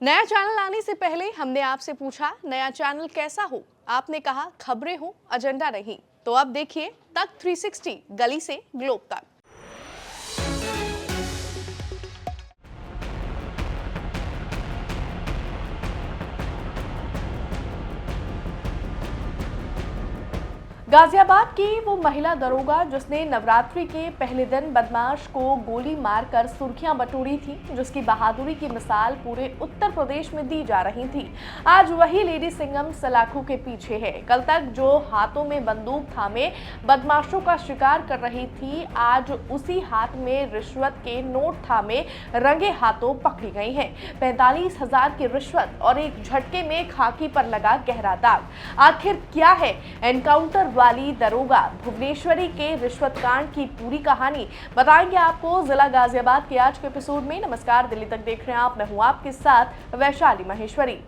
नया चैनल आने से पहले हमने आपसे पूछा नया चैनल कैसा हो। आपने कहा खबरें हो, एजेंडा नहीं। तो अब देखिए तक 360 गली से ग्लोब तक। गाजियाबाद की वो महिला दरोगा जिसने नवरात्रि के पहले दिन बदमाश को गोली मारकर सुर्खियां बटोरी थी, जिसकी बहादुरी की मिसाल पूरे उत्तर प्रदेश में दी जा रही थी, आज वही लेडी सिंघम सलाखों के पीछे है। कल तक जो हाथों में बंदूक थामे बदमाशों का शिकार कर रही थी, आज उसी हाथ में रिश्वत के नोट थामे रंगे हाथों पकड़ी गई हैं। 45,000 की रिश्वत और एक झटके में खाकी पर लगा गहरा दाग। आखिर क्या है एनकाउंटर वाली दरोगा भुवनेश्वरी के रिश्वत कांड की पूरी कहानी, बताएंगे आपको जिला गाजियाबाद के आज के एपिसोड में। नमस्कार, दिल्ली तक देख रहे हैं आप, मैं हूं आपके साथ वैशाली महेश्वरी।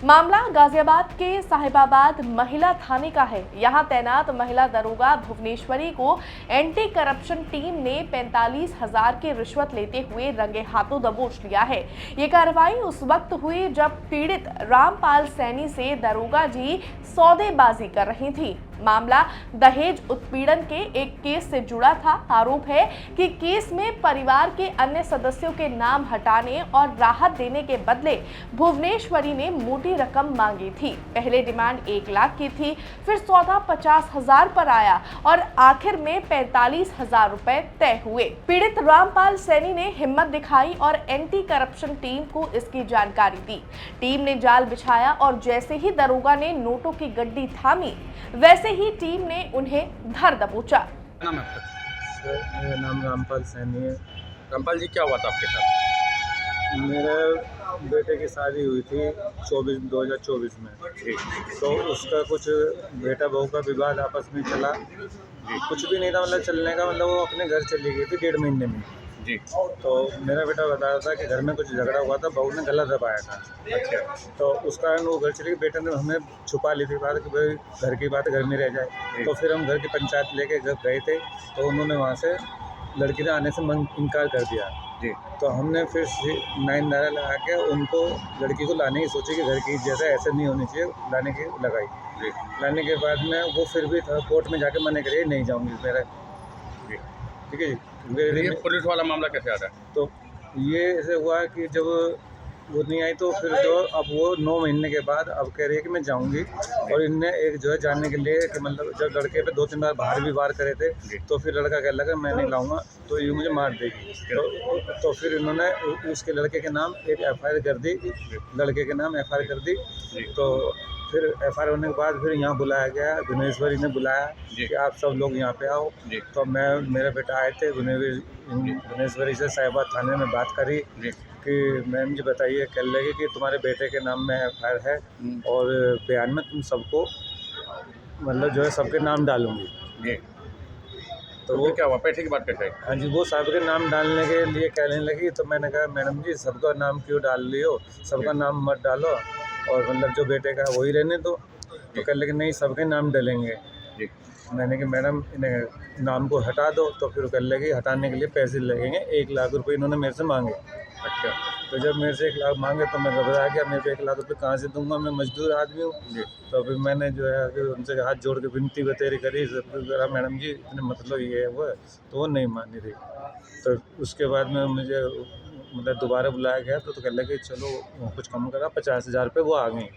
मामला गाजियाबाद के साहिबाबाद महिला थाने का है। यहां तैनात महिला दरोगा भुवनेश्वरी को एंटी करप्शन टीम ने 45,000 की रिश्वत लेते हुए रंगे हाथों दबोच लिया है। ये कार्रवाई उस वक्त हुई जब पीड़ित रामपाल सैनी से दरोगा जी सौदेबाजी कर रही थी। मामला दहेज उत्पीड़न के एक केस से जुड़ा था। आरोप है कि केस में परिवार के अन्य सदस्यों के नाम हटाने और राहत देने के बदले भुवनेश्वरी ने मोटी रकम मांगी थी। पहले डिमांड 1 लाख की थी, फिर सौदा 50,000 पर आया और आखिर में 45,000 रुपए तय हुए। पीड़ित रामपाल सैनी ने हिम्मत दिखाई और एंटी करप्शन टीम को इसकी जानकारी दी। टीम ने जाल बिछाया और जैसे ही दरोगा ने नोटों की गड्डी थामी, वैसे ही टीम ने उन्हें धर दबोचा। नाम है आपका? सर मेरा नाम रामपाल सैनी है। रामपाल जी, क्या हुआ था आपके साथ? मेरे बेटे की शादी हुई थी 2024 में। तो उसका कुछ बेटा बहू का विवाद आपस में चला। कुछ भी नहीं था, मतलब चलने का, मतलब वो अपने घर चली गई थी 1.5 महीने में। जी। तो मेरा बेटा बता रहा था कि घर में कुछ झगड़ा हुआ था, बहू ने गला दबाया था। अच्छा। तो उस कारण वो घर चली गई। बेटे ने हमें छुपा ली थी बात कि भाई घर की बात घर में रह जाए। तो फिर हम घर की पंचायत लेके घर गए थे, तो उन्होंने वहाँ से लड़की ने आने से इनकार कर दिया। जी। तो हमने फिर 9 नारा लगा के उनको लड़की को लाने की सोची कि घर की जैसे ऐसे नहीं होनी चाहिए, लाने की लगाई। जी। लाने के बाद में वो फिर भी था कोर्ट में जाके मना करिए, नहीं जाऊँगी मेरा। जी। ठीक है जी। ये पुलिस वाला मामला कैसे आता है? तो ये ऐसे हुआ कि जब वो नहीं आई तो फिर जो अब वो 9 महीने के बाद अब कह रही है कि मैं जाऊंगी। और इनने एक जो है जानने के लिए कि मतलब जब लड़के पे 2-3 बार बाहर भी वार करे थे, तो फिर लड़का कहने लगा मैं नहीं लाऊंगा तो ये मुझे मार देगी। तो फिर इन्होंने उसके लड़के के नाम एक FIR कर दी, लड़के के नाम FIR कर दी। तो फिर FIR होने के बाद फिर यहाँ बुलाया गया, भुवनेश्वरी ने बुलाया कि आप सब लोग यहाँ पे आओ। तो मैं मेरा बेटा आए थे, भुवनेश्वरी से साहिबाबाद थाने में बात करी कि मैम जी बताइए, कह लगे कि तुम्हारे बेटे के नाम में FIR है और बयान में तुम सबको मतलब जो है सबके नाम डालूंगी। जी। तो वो क्या हुआ, पैसे की बात कैसे है? हाँ जी, वो साहब के नाम डालने के लिए कहने लगी। तो मैंने कहा मैडम जी सबका नाम क्यों डाल रही हो, सबका नाम मत डालो और मतलब जो बेटे का वही रहने दो। तो कह लगे नहीं सबके नाम डलेंगे। जी। मैंने कहा मैडम इन्हें नाम को हटा दो। तो फिर कह लगी हटाने के लिए पैसे लगेंगे, 1 लाख रुपये इन्होंने मेरे से मांगे। अच्छा। तो जब मेरे से 1 लाख मांगे तो मैं घबरा गया, मेरे को 1 लाख रुपये कहाँ से दूंगा, मैं मजदूर आदमी हूँ। तो फिर मैंने जो है कि उनसे हाथ जोड़ के विनती बतेरी करी, करा मैडम जी इतने मतलब ये है वो है, तो वो नहीं मानी थी। तो उसके बाद में मुझे मतलब दोबारा बुलाया गया तो कह लगे चलो कुछ कम करा, 50,000 रुपये वो आ गई।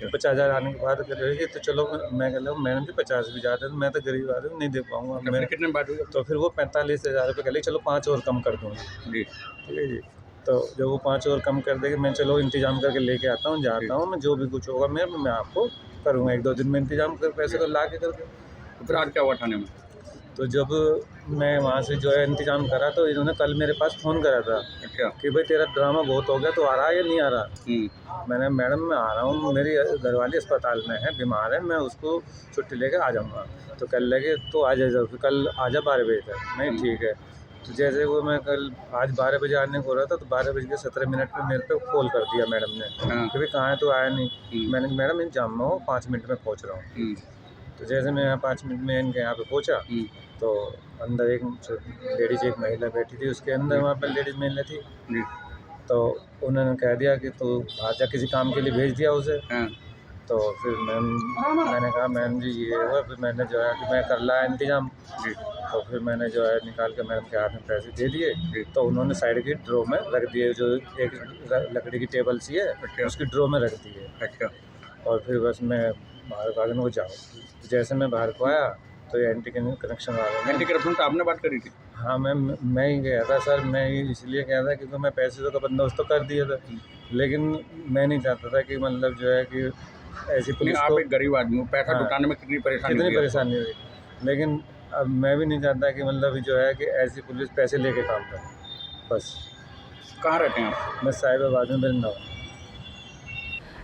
50,000 आने के बाद कह रही तो चलो मैं कह रहा हूँ मैडम जी 50 भी ज़्यादा है, मैं तो गरीब आदमी नहीं दे पाऊँगा। मैं कितने बात हुई? तो फिर वो 45,000 रुपये कह ली, चलो 5 और कम कर दूँगी। जी। ठीक है जी। तो जब वो 5 और कम कर देगी, मैं चलो इंतज़ाम करके लेके आता हूँ, जाता हूँ मैं, जो भी कुछ होगा मैं आपको करूँगा, 1-2 दिन में इंतज़ाम कर पैसे को ला के करके। तो फिर आज क्या हुआ थाने में? तो जब मैं वहाँ से जो है इंतज़ाम करा तो इन्होंने कल मेरे पास फ़ोन करा था अच्छा। कि भाई तेरा ड्रामा बहुत हो गया, तो आ रहा है या नहीं आ रहा। मैंने मैडम मैं आ रहा हूँ, मेरी घरवाली अस्पताल में है, बीमार है, मैं उसको छुट्टी लेकर आ जाऊँगा। तो कल लगे तो आ जाए, कल आ जा 12 बजे तक। नहीं ठीक है। तो जैसे वो मैं कल आज 12 बजे आने को रहा था तो 12:17 पे मेरे पे कॉल कर दिया मैडम ने कि भाई कहाँ है, तो आया नहीं। मैंने मैडम इंतजाम में हो, 5 मिनट में पहुँच रहा हूँ। तो जैसे मैं यहाँ 5 मिनट में इनके यहाँ पे पहुँचा तो अंदर एक लेडीज एक महिला बैठी थी, उसके अंदर वहाँ पर लेडीज़ महिला थी। तो उन्होंने कह दिया कि तू बाहर जा, किसी काम के लिए भेज दिया उसे। हाँ। तो फिर मैंने कहा मैम जी ये हुआ, फिर मैंने जो है कि मैं कर लाया इंतजाम जी। तो फिर मैंने जो है निकाल के मैडम के हाथ में पैसे दे दिए। तो उन्होंने साइड की ड्रॉ में रख दिए, जो एक लकड़ी की टेबल सी है अच्छा। उसकी ड्रॉ में रख दिए। अच्छा। और फिर बस मैं बाहर भागने को जाऊँ, जैसे मैं बाहर को आया तो ये एंटी कनेक्शन वाला एंटी करप्शन तो आपने बात करी थी? हाँ मैं ही गया था सर, मैं ही इसलिए गया था क्योंकि मैं पैसे का बंदोबस्त तो कर दिया था, लेकिन मैं नहीं चाहता था कि मतलब जो है कि ऐसी नहीं, पुलिस आप को एक गरीब आदमी हो, पैसा हाँ। जुटाने में कितनी परेशानी कितनी हुई आपको? परेशानी हुई, लेकिन अब मैं भी नहीं चाहता कि मतलब जो है कि ऐसी पुलिस पैसे लेके काम करे। बस कहाँ रहते हैं आप? मैं साहिबाबाद में वृंदावन।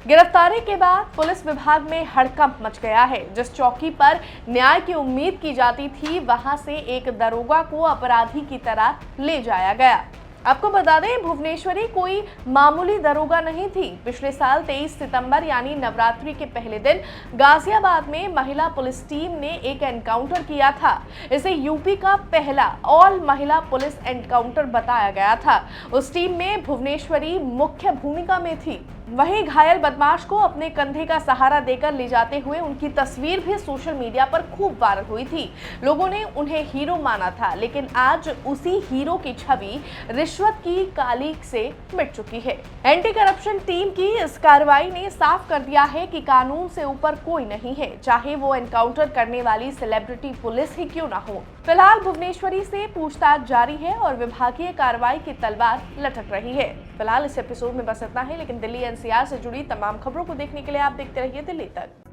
गिरफ्तारी के बाद पुलिस विभाग में हड़कंप मच गया है। जिस चौकी पर न्याय की उम्मीद की जाती थी, वहां से एक दरोगा को अपराधी की तरह ले जाया गया। आपको बता दें, भुवनेश्वरी कोई मामूली दरोगा नहीं थी। पिछले साल 23 सितंबर यानी नवरात्रि के पहले दिन गाजियाबाद में महिला पुलिस टीम ने एक एनकाउंटर किया था। इसे यूपी का पहला ऑल महिला पुलिस एनकाउंटर बताया गया था। उस टीम में भुवनेश्वरी मुख्य भूमिका में थी। वहीं घायल बदमाश को अपने कंधे का सहारा देकर ले जाते हुए उनकी तस्वीर भी सोशल मीडिया पर खूब वायरल हुई थी। लोगों ने उन्हें हीरो माना था, लेकिन आज उसी हीरो की छवि रिश्वत की काली से मिट चुकी है। एंटी करप्शन टीम की इस कार्रवाई ने साफ कर दिया है कि कानून से ऊपर कोई नहीं है, चाहे वो एनकाउंटर करने वाली सेलिब्रिटी पुलिस ही क्यों ना हो। फिलहाल भुवनेश्वरी से पूछताछ जारी है और विभागीय कार्रवाई की तलवार लटक रही है। फिलहाल इस एपिसोड में बस इतना है, लेकिन दिल्ली एनसीआर से जुड़ी तमाम खबरों को देखने के लिए आप देखते रहिए दिल्ली तक।